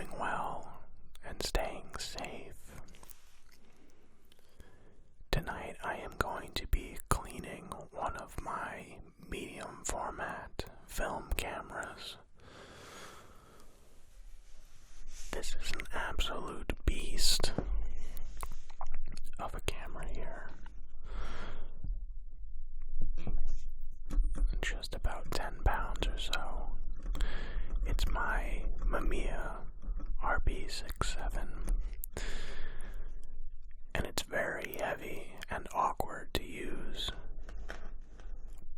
doing well and staying safe. Tonight I am going to be cleaning one of my medium format film cameras. This is an absolute beast of a camera here. Just about 10 pounds or so. It's my Mamiya RB67. And it's very heavy and awkward to use.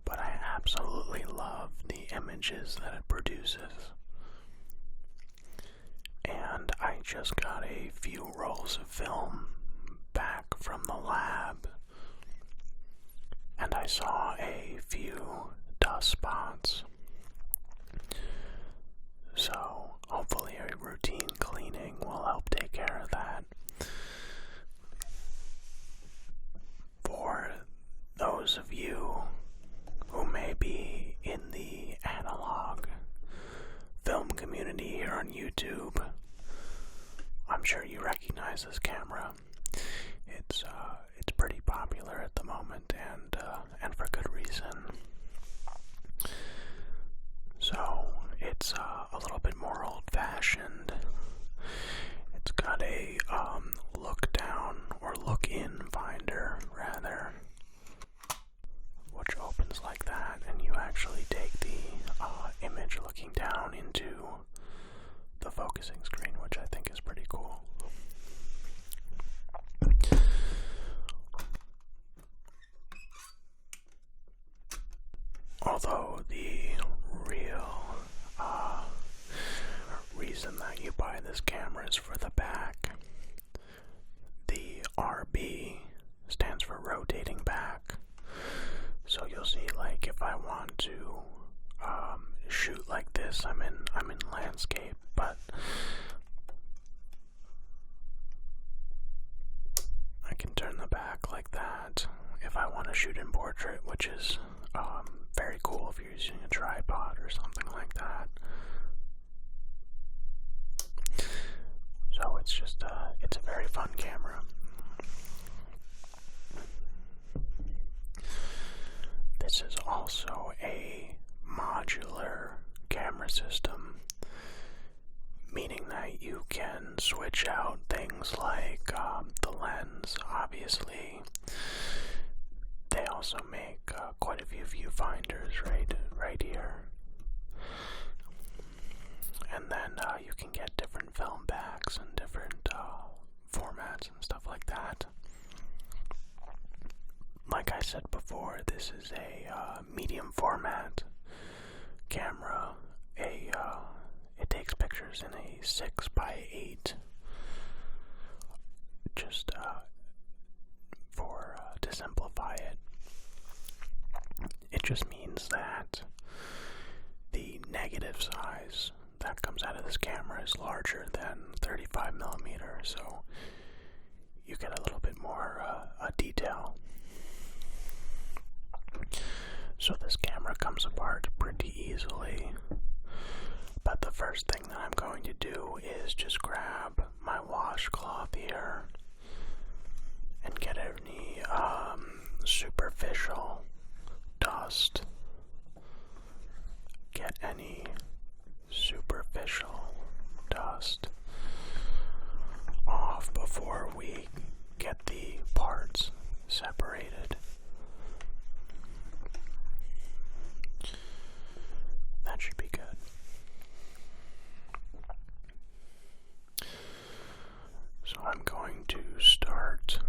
But I absolutely love the images that it produces. And I just got a few rolls of film back from the lab. And I saw a few dust spots. So hopefully a routine cleaning will help take care of that. For those of you who may be in the analog film community here on YouTube, I'm sure you recognize this camera. It's pretty popular at the moment, and for good reason. So it's a little bit more old-fashioned. It's got a look-down or look-in finder, rather, which opens like that, and you actually take the image looking down into the focusing screen, which I think is pretty cool. Although the real reason that you buy this camera is for the back. The RB stands for rotating back. So you'll see, like, if I want to shoot like this, I'm in landscape, but I can turn the back like that if I want to shoot in portrait, which is very cool if you're using a tripod or something like that. So it's just it's a very fun camera. This is also a modular camera system, meaning that you can switch out things like the lens, obviously. They also make quite a few viewfinders right here. And then you can get different film backs and different formats and stuff like that. Like I said before, this is a medium format camera. It takes pictures in a 6x8. Just to simplify it, it just means that the negative size that comes out of this camera is larger than 35mm, so you get a little bit more detail. So this camera comes apart pretty easily, but the first thing that I'm going to do is just grab my washcloth here and get any superficial dust. Get any superficial dust off before we get the parts separated. That should be good. So I'm going to start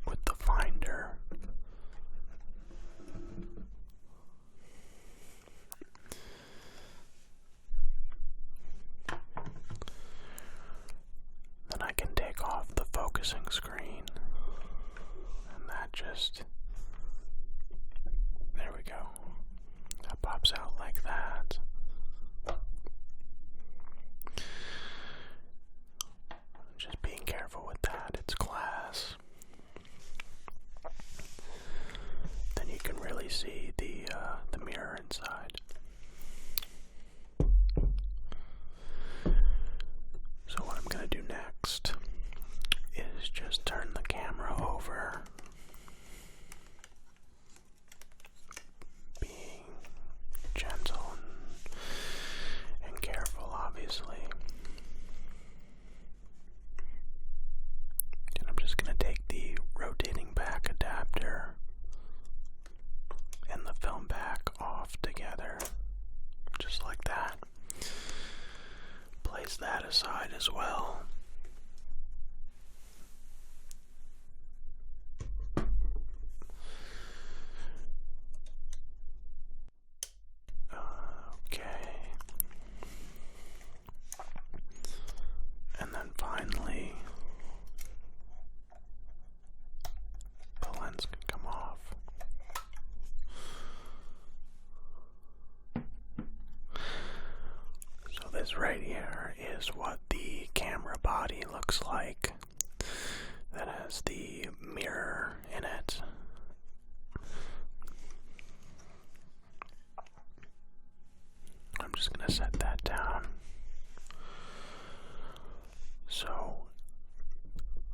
with the finder. Then I can take off the focusing screen, and that just, there we go. That pops out like that. Just being careful with that, it's glass. Then you can really see the mirror inside. as well. Okay. And then finally, the lens can come off. So this right here is what the camera body looks like. That has the mirror in it. I'm just going to set that down. So,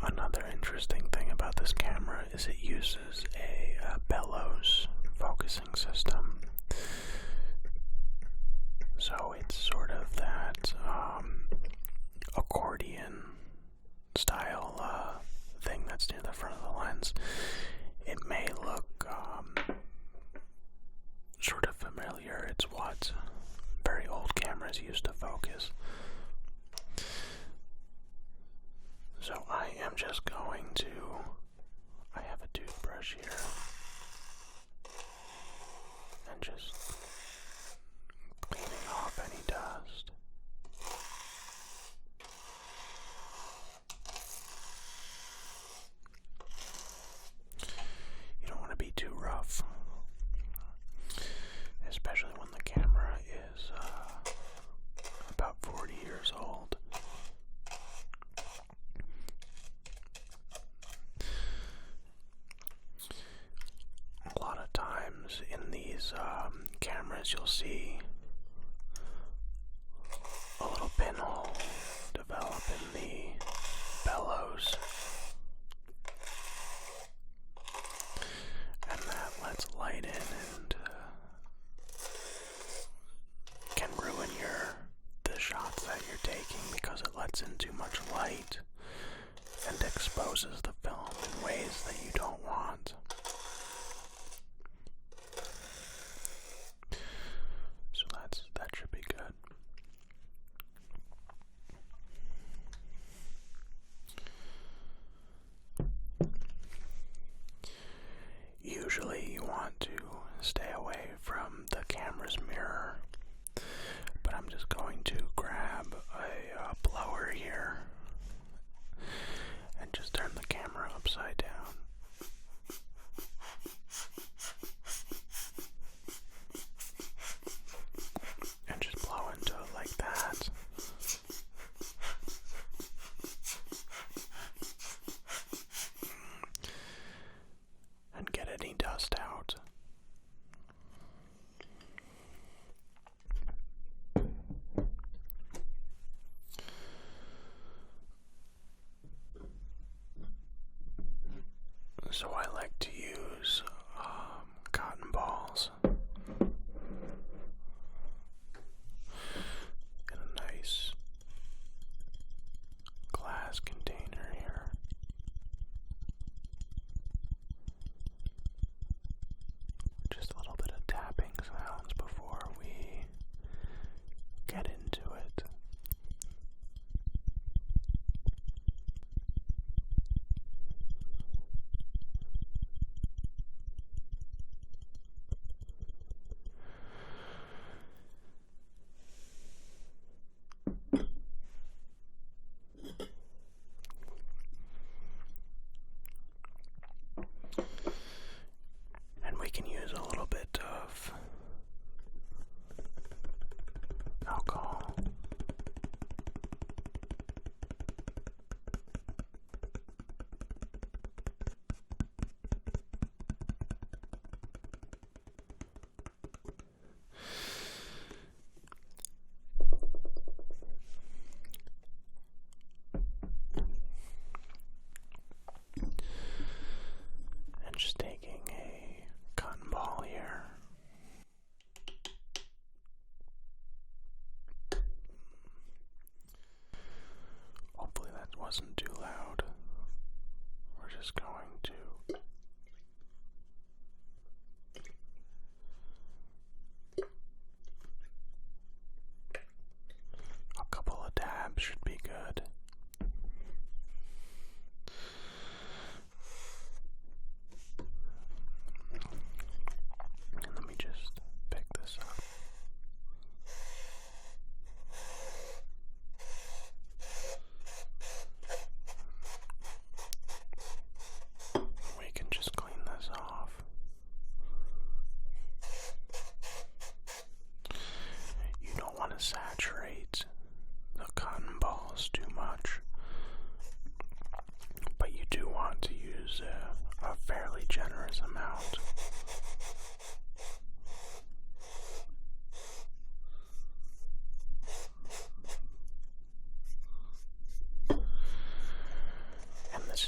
another interesting thing about this camera is it uses a bellows focusing system. So it's sort of that accordion style thing that's near the front of the lens. It may look sort of familiar. It's what very old cameras used to focus. So I am just going to, I have a toothbrush here, and just cleaning off any dust. You don't want to be too rough, especially when the camera is about 40 years old. A lot of times in these cameras you'll see a little pinhole develop in the bellows, and that lets light in and can ruin the shots that you're taking because it lets in too much light and exposes the film in ways that you don't want. So that should be good.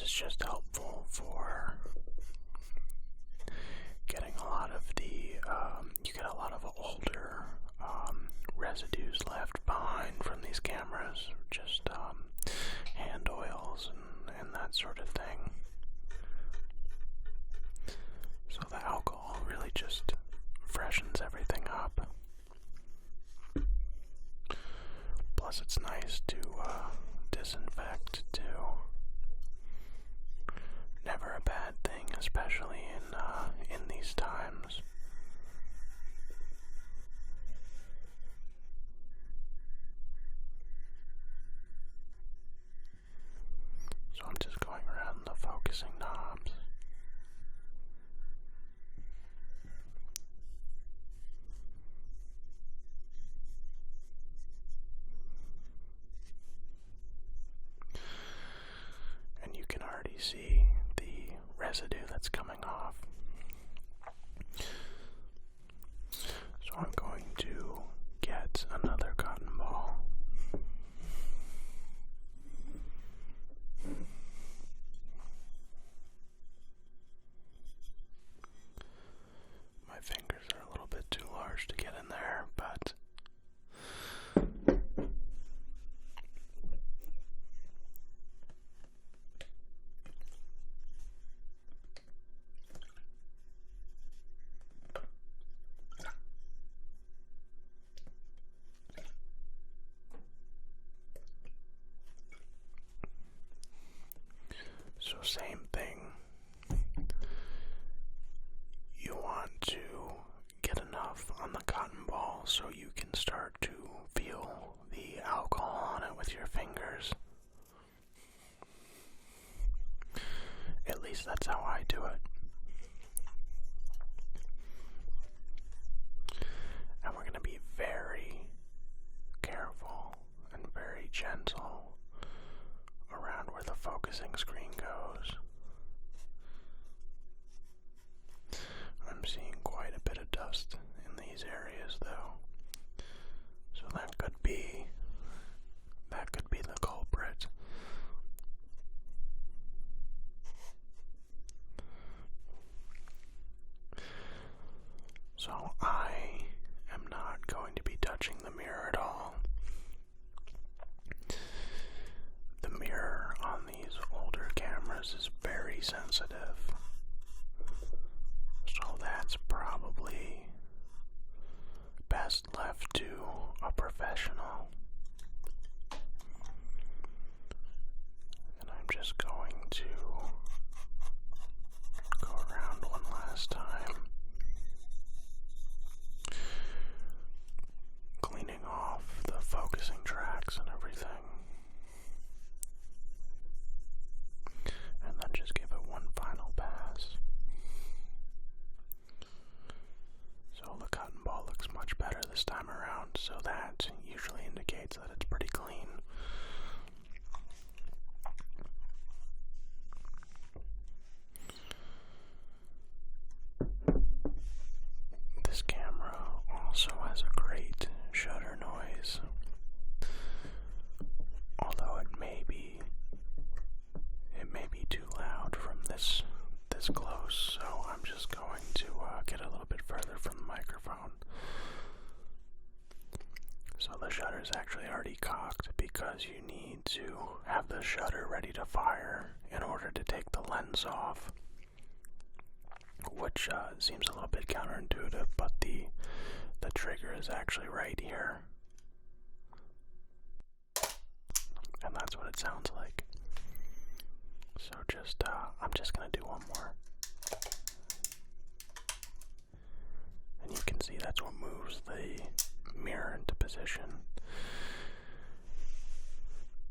this is just helpful for getting a lot of the, you get a lot of older residues left behind from these cameras, just hand oils and that sort of thing. So the alcohol really just freshens everything up. Plus it's nice to disinfect too. Never a bad thing, especially in these times. So I'm just going around the focusing knobs. And you can already see the residue that's coming off. So I'm going to get another cotton ball. My fingers are a little bit too large to get in there, but so same thing. You want to get enough on the cotton ball so you can start to feel the alcohol on it with your fingers. At least that's how I do it. And we're going to be very careful and very gentle around where the focusing screen goes. I'm seeing quite a bit of dust in these areas though, so that could be the culprit. So I am not going to be touching the mirror at all. The mirror on these older cameras is very sensitive, so that's probably best left to a professional. And I'm just going to go around one last time, cleaning off the focusing tracks and everything. And then just give it one final pass. So the cotton ball looks much better this time around, so that usually indicates that it's pretty clean. This camera also has a great shutter noise, although it may be too loud from this close, so I'm just going to get a little bit further from the microphone. So the shutter is actually already cocked because you need to have the shutter ready to fire in order to take the lens off, which seems a little bit counterintuitive, but the trigger is actually right here, and that's what it sounds like. So I'm just gonna do one more, and you can see that's what moves the mirror into position,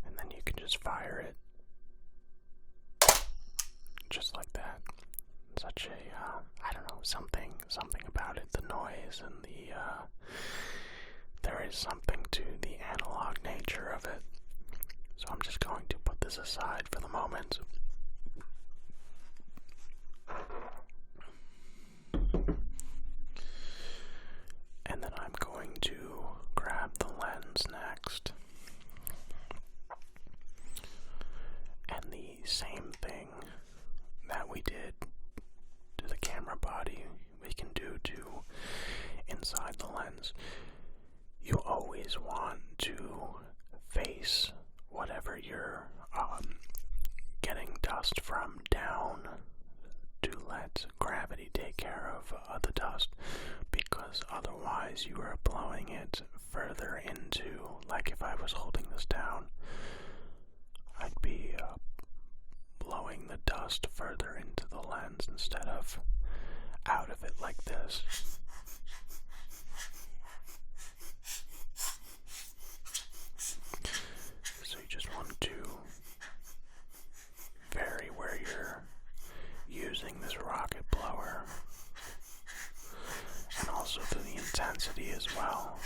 and then you can just fire it just like that. Such a I don't know, something about it, the noise and there is something to the analog nature of it. So I'm just going to put this aside for the moment. And then I'm going to grab the lens next. And the same thing always want to face whatever you're getting dust from down to let gravity take care of the dust, because otherwise you are blowing it further into, like if I was holding this down, I'd be blowing the dust further into the lens instead of out of it like this. So you just want to vary where you're using this rocket blower, and also to the intensity as well.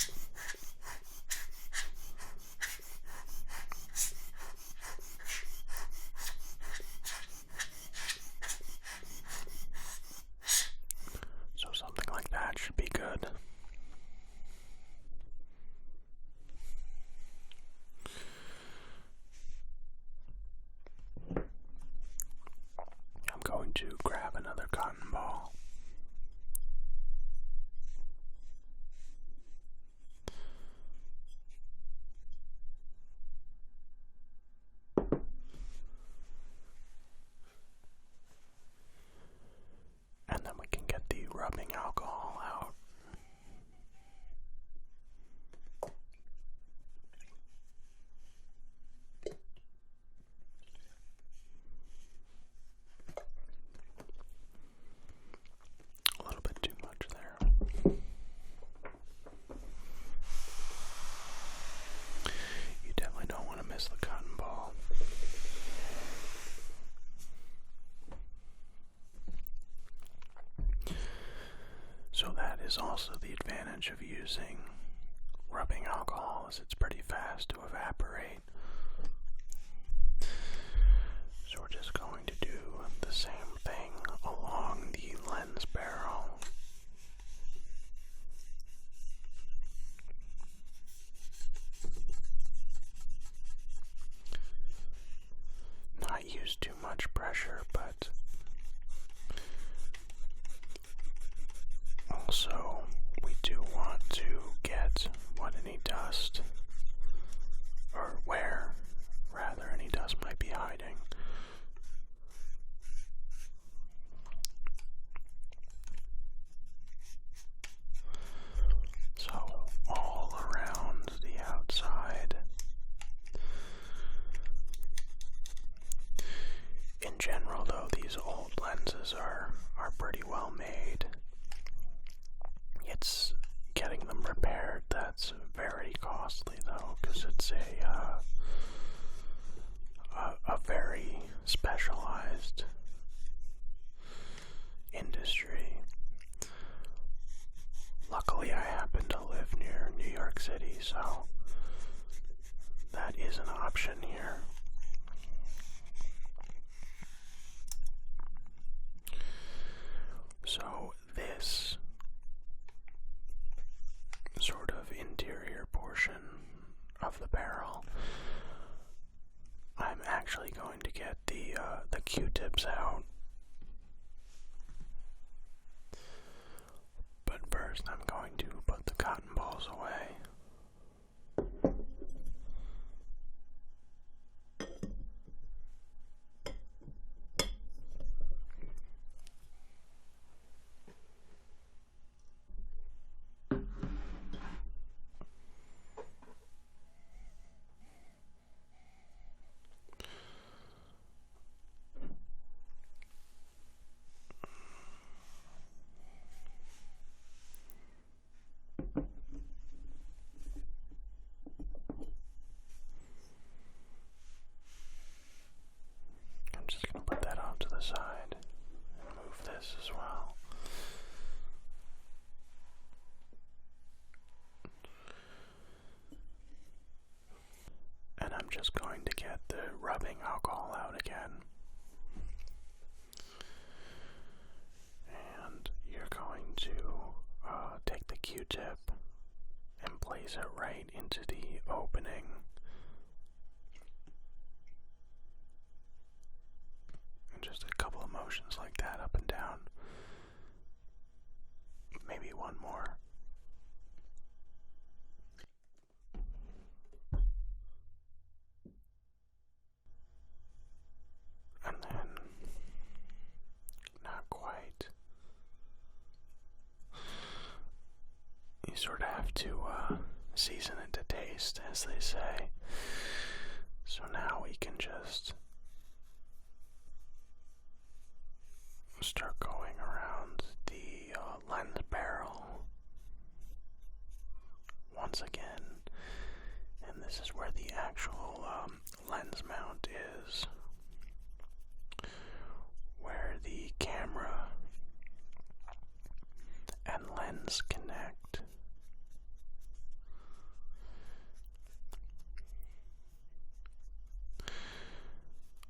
So something like that should be good. I'm going to grab another cotton ball. And then we can get the rubbing alcohol out. A little bit too much there. You definitely don't want to miss the cotton ball. So that is also the advantage of using rubbing alcohol, is it's pretty fast to evaporate. So we're just going to do the same thing along the lens barrel. Not use too much pressure, but also we do want to get what any dust, or where rather any dust might be hiding. So all around the outside. In general though, these old lenses are pretty well made. It's getting them repaired that's very costly though, because it's a very specialized industry. Luckily I happen to live near New York City, so that is an option here. So this sort of interior portion of the barrel, I'm actually going to get the Q-tips out. But first I'm going to put the cotton balls away. I'm just going to put that off to the side and move this as well. And I'm just going to get the rubbing alcohol out again. And you're going to take the Q-tip and place it right into the opening. And just a couple of motions like that, up and down. Maybe one more. season it to taste, as they say. So now we can just start going around the lens barrel once again, and this is where the actual lens mount is, where the camera and lens connect.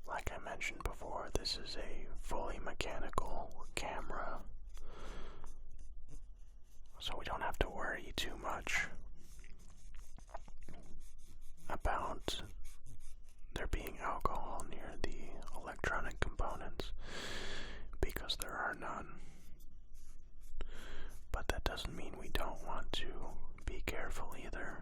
Like I mentioned before, this is a fully mechanical camera, so we don't have to worry too much about there being alcohol near the electronic components, because there are none. But that doesn't mean we don't want to be careful either.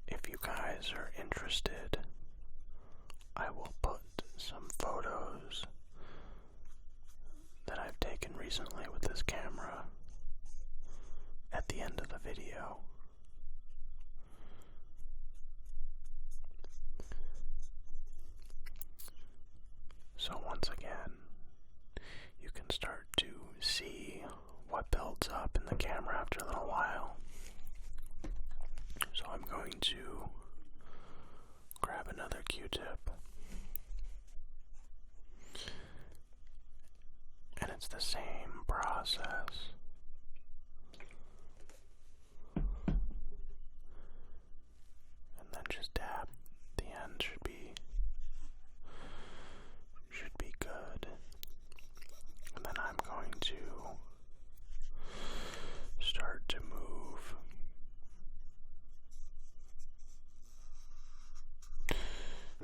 If you guys are interested, I will put some photos that I've taken recently with this camera at the end of the video. So once again, you can start to see what builds up in the camera after a little while. So I'm going to grab another Q-tip, and it's the same process. And then just dab. The end should be good. And then I'm going to start to move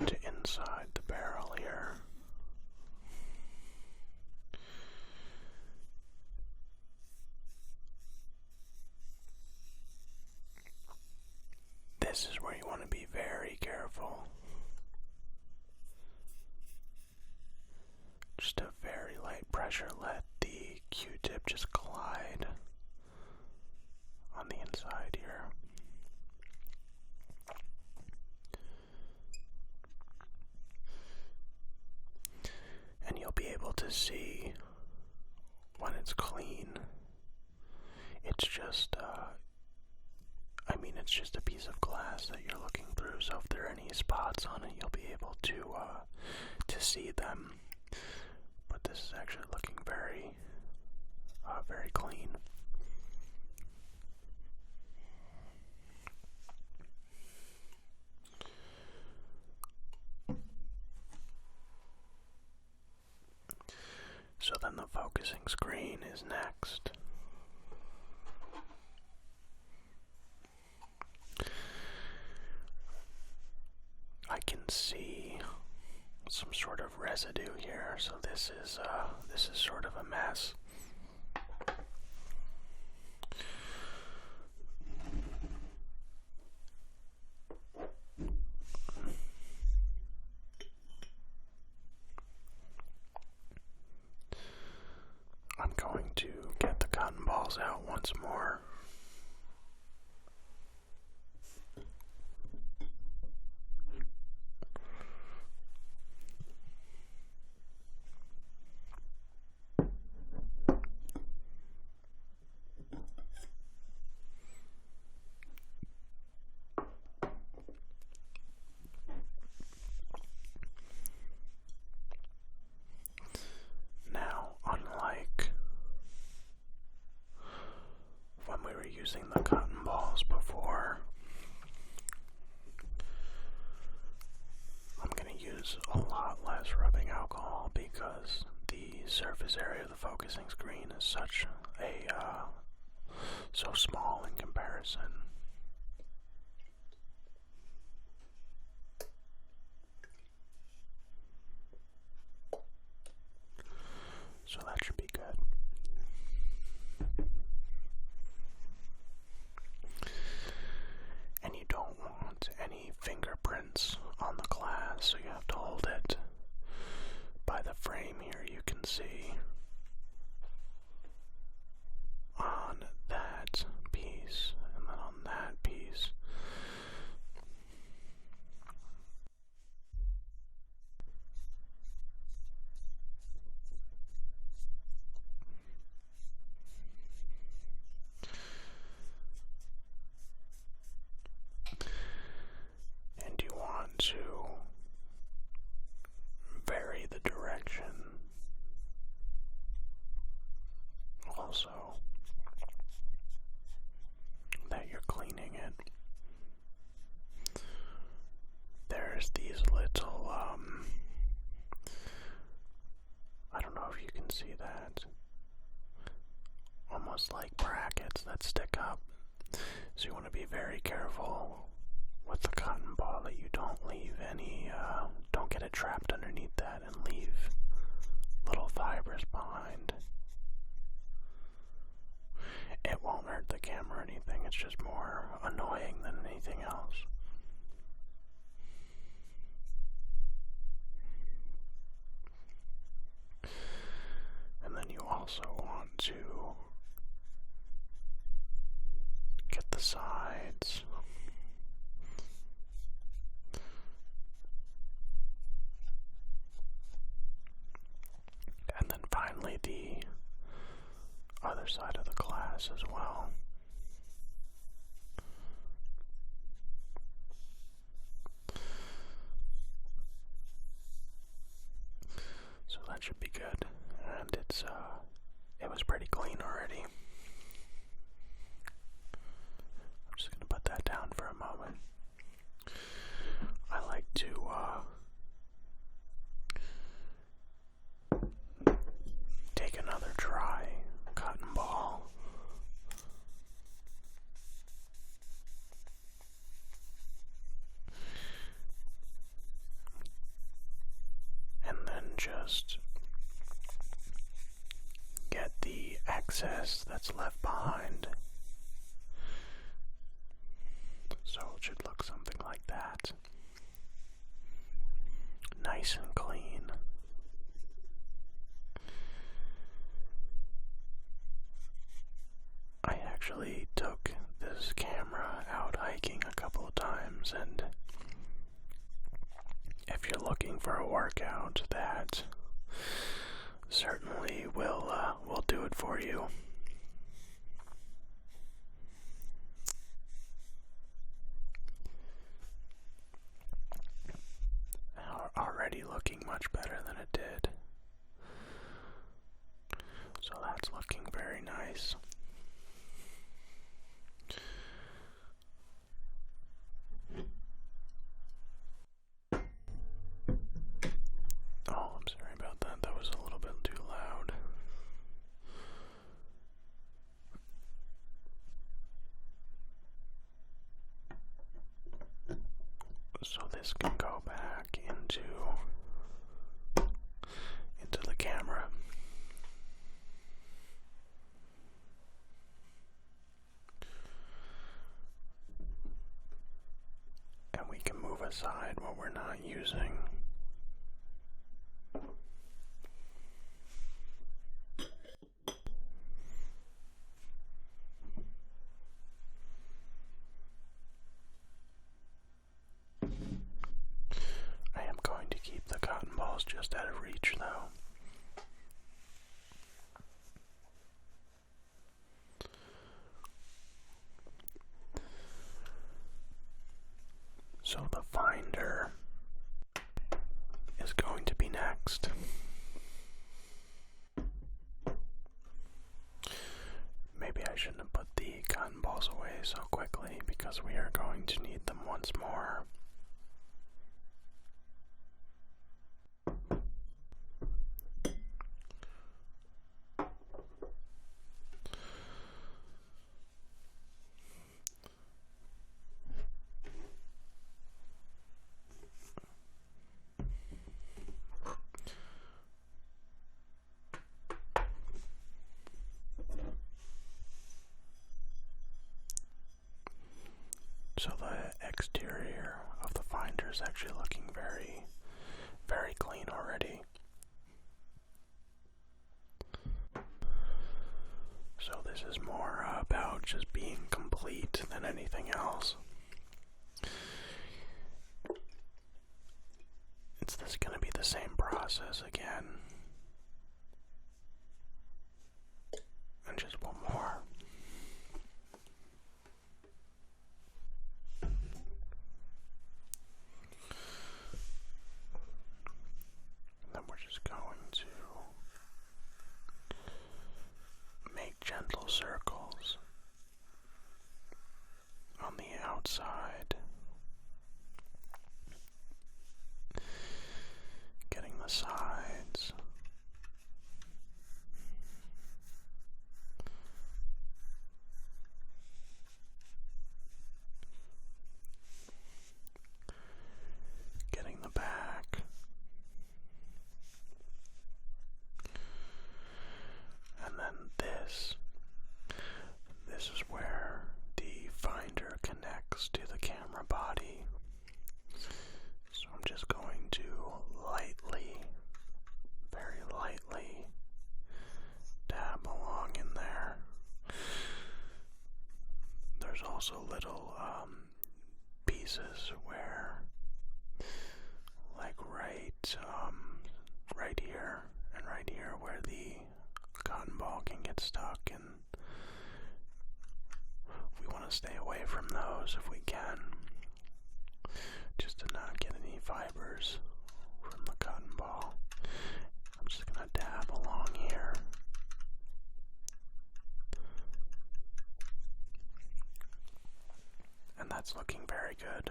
to inside the barrel here. This is where you want to be very careful. Just a very light pressure, let the Q-tip just glide on the inside here. And you'll be able to see when it's clean. It's just, it's just a piece of glass that you're looking through, so if there are any spots on it, you'll be able to see them. But this is actually looking very, very clean. So then the focusing screen is next. I can see some sort of residue here, so this is sort of a mess. I'm going to get the cotton balls out once more. Using the cotton balls before, I'm going to use a lot less rubbing alcohol because the surface area of the focusing screen is so small in comparison. So that should be good. And you don't want any fingerprints on horizontal, I don't know if you can see that, almost like brackets that stick up. So you want to be very careful with the cotton ball that you don't leave any, don't get it trapped underneath that and leave little fibers behind. It won't hurt the camera or anything, it's just more annoying than anything else. And then you also want to get the sides. And then finally the other side of the glass as well. So that should be good. And it was pretty clean already. I'm just gonna put that down for a moment. I like to take another dry cotton ball and then just get the excess that's left behind. So it should look something like that. Nice and clean. I actually took this camera out hiking a couple of times, and if you're looking for a workout, that certainly will do it for you. Already looking much better than it did. So that's looking very nice. Oh, I'm sorry about that. That was a little bit too loud. So this can go back into the camera. And we can move aside what we're not using. I am going to keep the cotton balls just out of reach though. So the finder is going to be next. Maybe I shouldn't have put the cotton balls away so quickly because we are going to need them once more. So the exterior of the finder is actually looking very, very clean already. So this is more about just being complete than anything else. It's this going to be the same process again. And just one more. Then we're just going to make gentle circles on the outside. also little pieces where, like right here and right here, where the cotton ball can get stuck, and we want to stay away from those if we can, just to not get any fibers from the cotton ball. I'm just going to dab along here. And that's looking very good.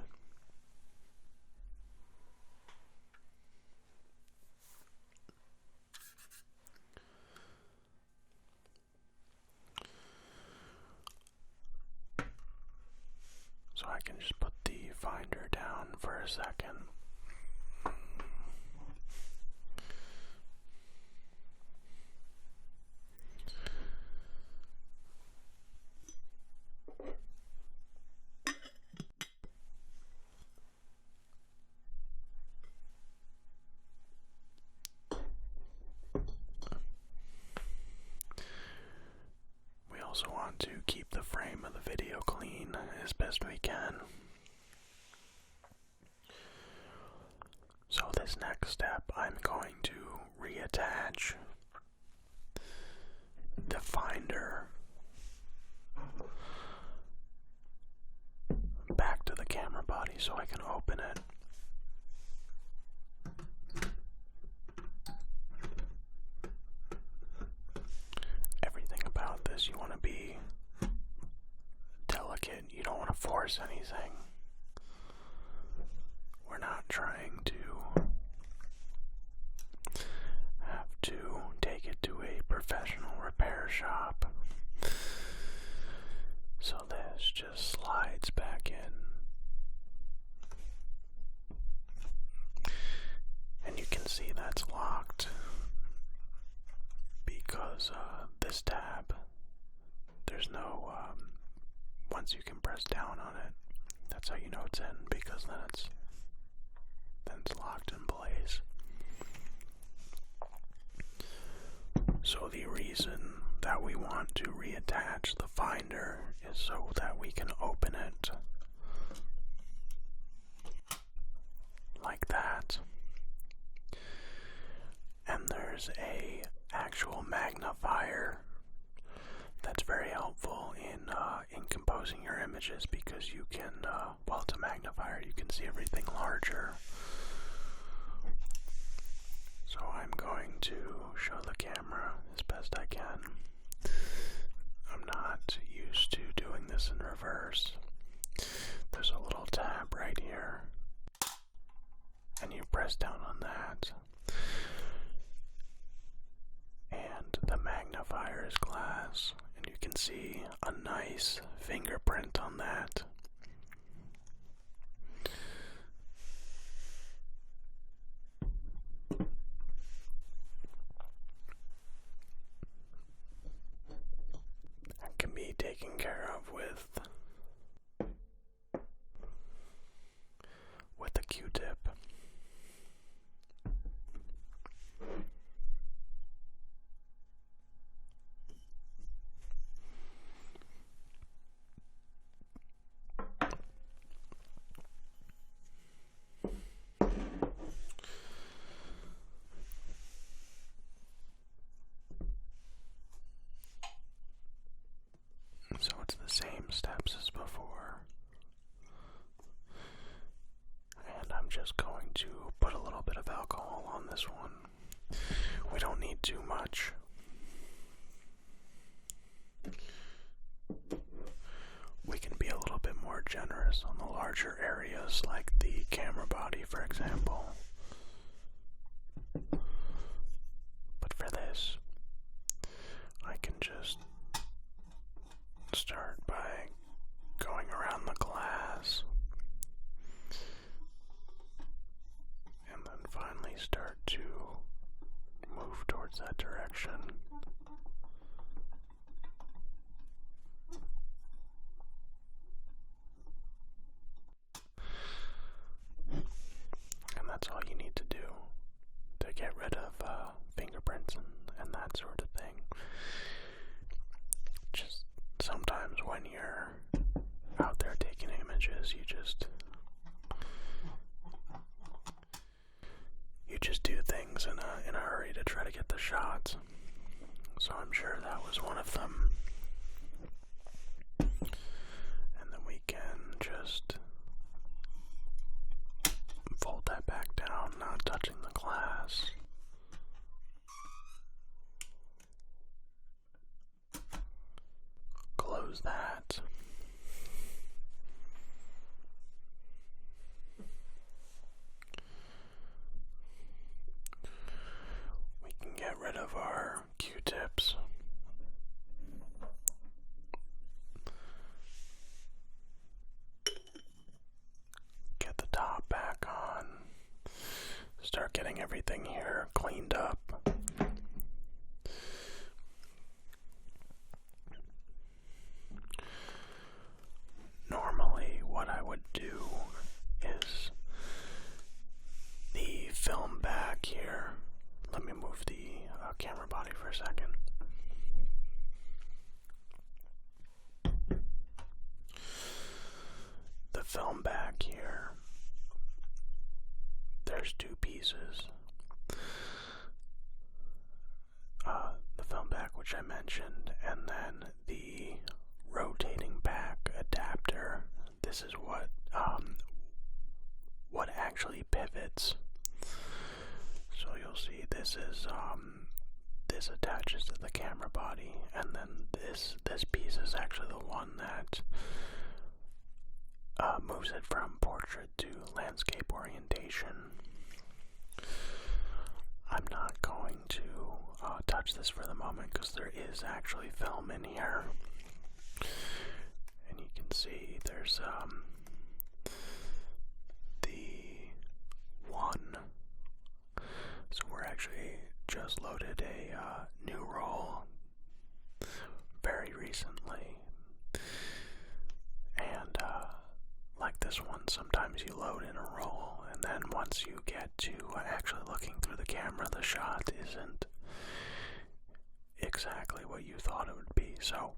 So I can just put the finder down for a second. We also want to keep the frame of the video clean as best we can. So this next step, I'm going to reattach the finder back to the camera body so I can open it. Everything about this, you want to be delicate. You don't want to force anything. We're not trying to have to take it to a professional repair shop. So this just slides back in. And you can see that's locked because this tab, there's no, once you can press down on it, that's how you know it's in, because then it's locked in place. So the reason that we want to reattach the finder is so that we can open it like that. And there's a actual magnifier that's very helpful in composing your images, because you can, well, it's a magnifier, you can see everything larger. So I'm going to show the camera as best I can. I'm not used to doing this in reverse. There's a little tab right here, and you press down on that, and the magnifier is glass, and you can see a nice fingerprint on that. That can be taken care of with a Q-tip. So it's the same steps as before. And I'm just going to put a little bit of alcohol on this one. We don't need too much. We can be a little bit more generous on the larger areas, like the camera body, for example. But for this, I can just start by going around the glass, and then finally start to move towards that direction. And that's all you need to do to get rid of fingerprints and that sort of thing. Just sometimes when you're out do things in a hurry to try to get the shots. So I'm sure that was one of them. And then we can just fold that back down, not touching the glass. Close that. We can get rid of our Q-tips. Get the top back on. Start getting everything here cleaned up. Normally, what I would do is the film back here. Let me move the camera body for a second. The film back here, there's two pieces. The film back, which I mentioned, and then the rotating back adapter. This is what actually pivots. So you'll see this is this attaches to the camera body, and then this piece is actually the one that moves it from portrait to landscape orientation. I'm not going to touch this for the moment because there is actually film in here. And you can see there's the one. So we're actually just loaded a new roll very recently. And like this one, sometimes you load in a roll, and then once you get to actually looking through the camera, the shot isn't exactly what you thought it would be. So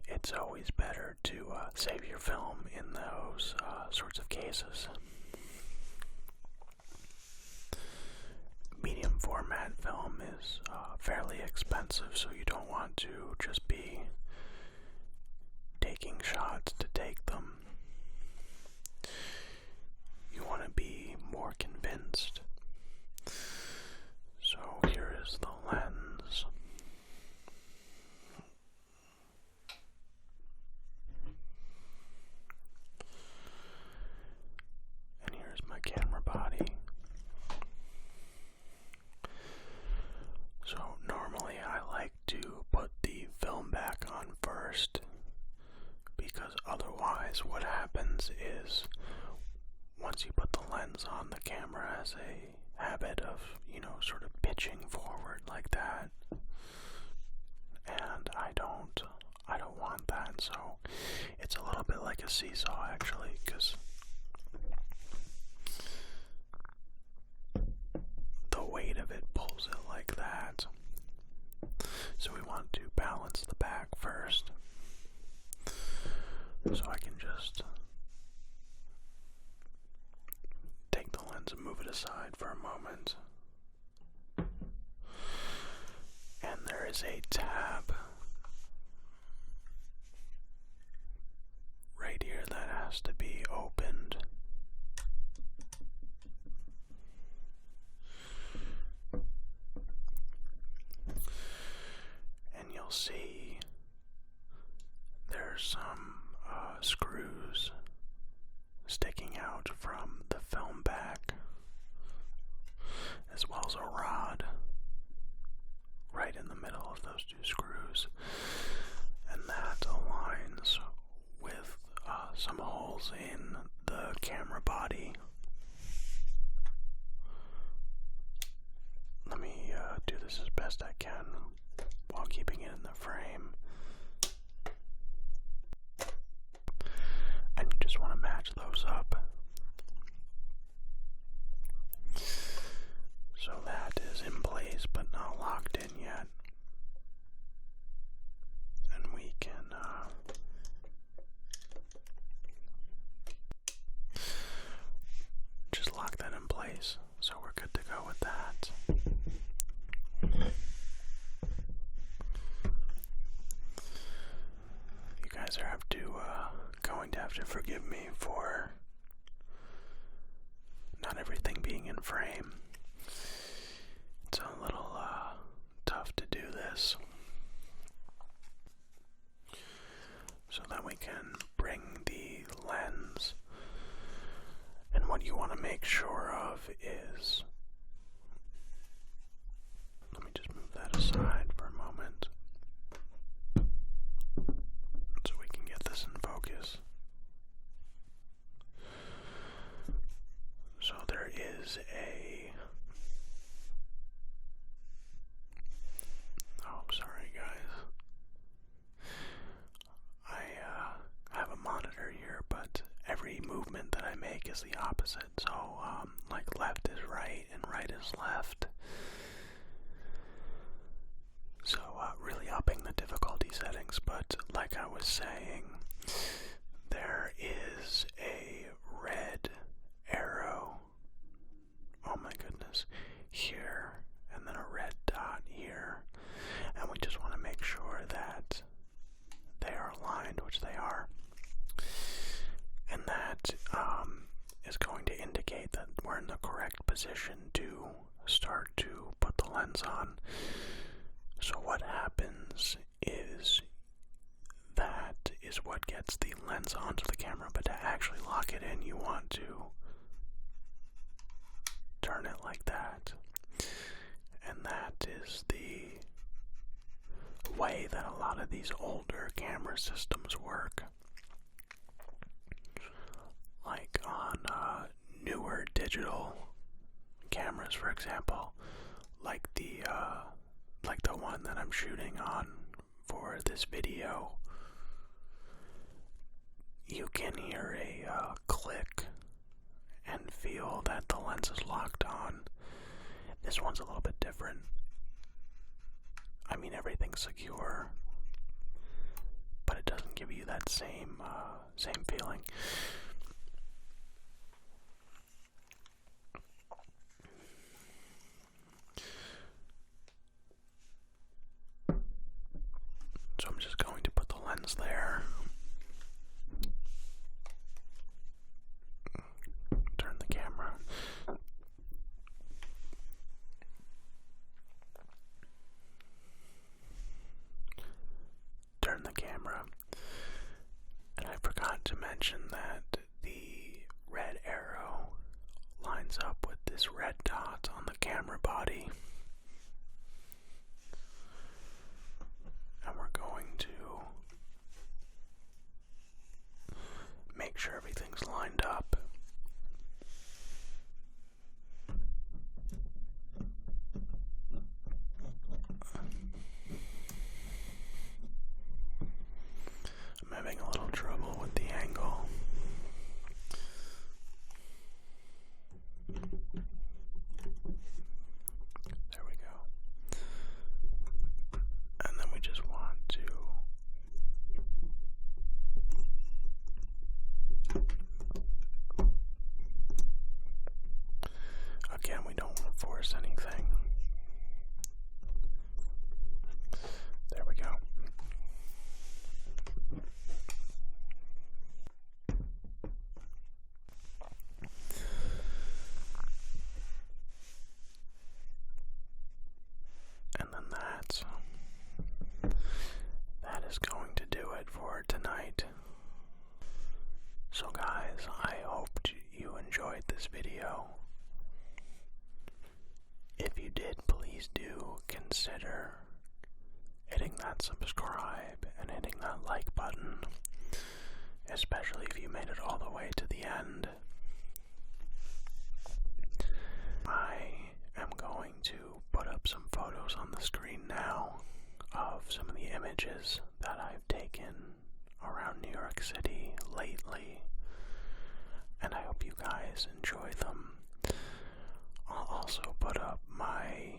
it's always better to save your film in those sorts of cases. Medium format film is fairly expensive, so you don't want to just be taking shots to take them. You want to be more convinced. So here is the lens. And here's my camera body. So normally I like to put the film back on first, because otherwise what happens is once you put the lens on, the camera has a habit of, sort of pitching forward like that, and I don't want that. So it's a little bit like a seesaw actually, because the weight of it pulls it like that. So we want to balance the back first. So I can just take the lens and move it aside for a moment. And there is a tab right here that has to be opened. And you'll see there's some screws sticking out from the film back, as well as a rod right in the middle of those two screws, and that aligns with some holes in the camera body. Let me do this as best I can while keeping it in the frame. And you just want to match those up. So that is in place but not locked in yet. And we can just lock that in place. twice, so we're good to go with that. You guys are going to have to forgive me for not everything being in frame. It's a little tough to do this. So that we can bring the lens, and what you want to make sure of is, let me just move that aside for a moment so we can get this in focus. So there is sorry guys, I have a monitor here, but every movement that I make is the opposite. So like left is right and right is left. So really upping the difficulty settings, but like I was saying, there is a red arrow, oh my goodness, here, and then a red dot here, and we just want to make sure that they are aligned, which they are, and that is going to indicate that we're in the correct position to start to put the lens on. So what happens is that is what gets the lens onto the camera, but to actually lock it in, you want to turn it like that. And that is the way that a lot of these older camera systems work. Like on newer digital cameras, for example, like the one that I'm shooting on for this video, you can hear a click and feel that the lens is locked on. This one's a little bit different. I mean, everything's secure, but it doesn't give you that same feeling. So I'm just going to put the lens there. Turn the camera. Turn the camera. And I forgot to mention that the red arrow lines up with this red dot on the camera body. And we're going to make sure everything's lined up. I'm having a little trouble with the angle. There we go. And then we just want to again, we don't want to force anything. There we go. And then that is going to do it for tonight. So guys, I hope you enjoyed this video. If you did, please do consider hitting that subscribe and hitting that like button, especially if you made it all the way to the end. I am going to put up some photos on the screen now of some of the images that I've taken around New York City lately, and I hope you guys enjoy them. I'll also put up my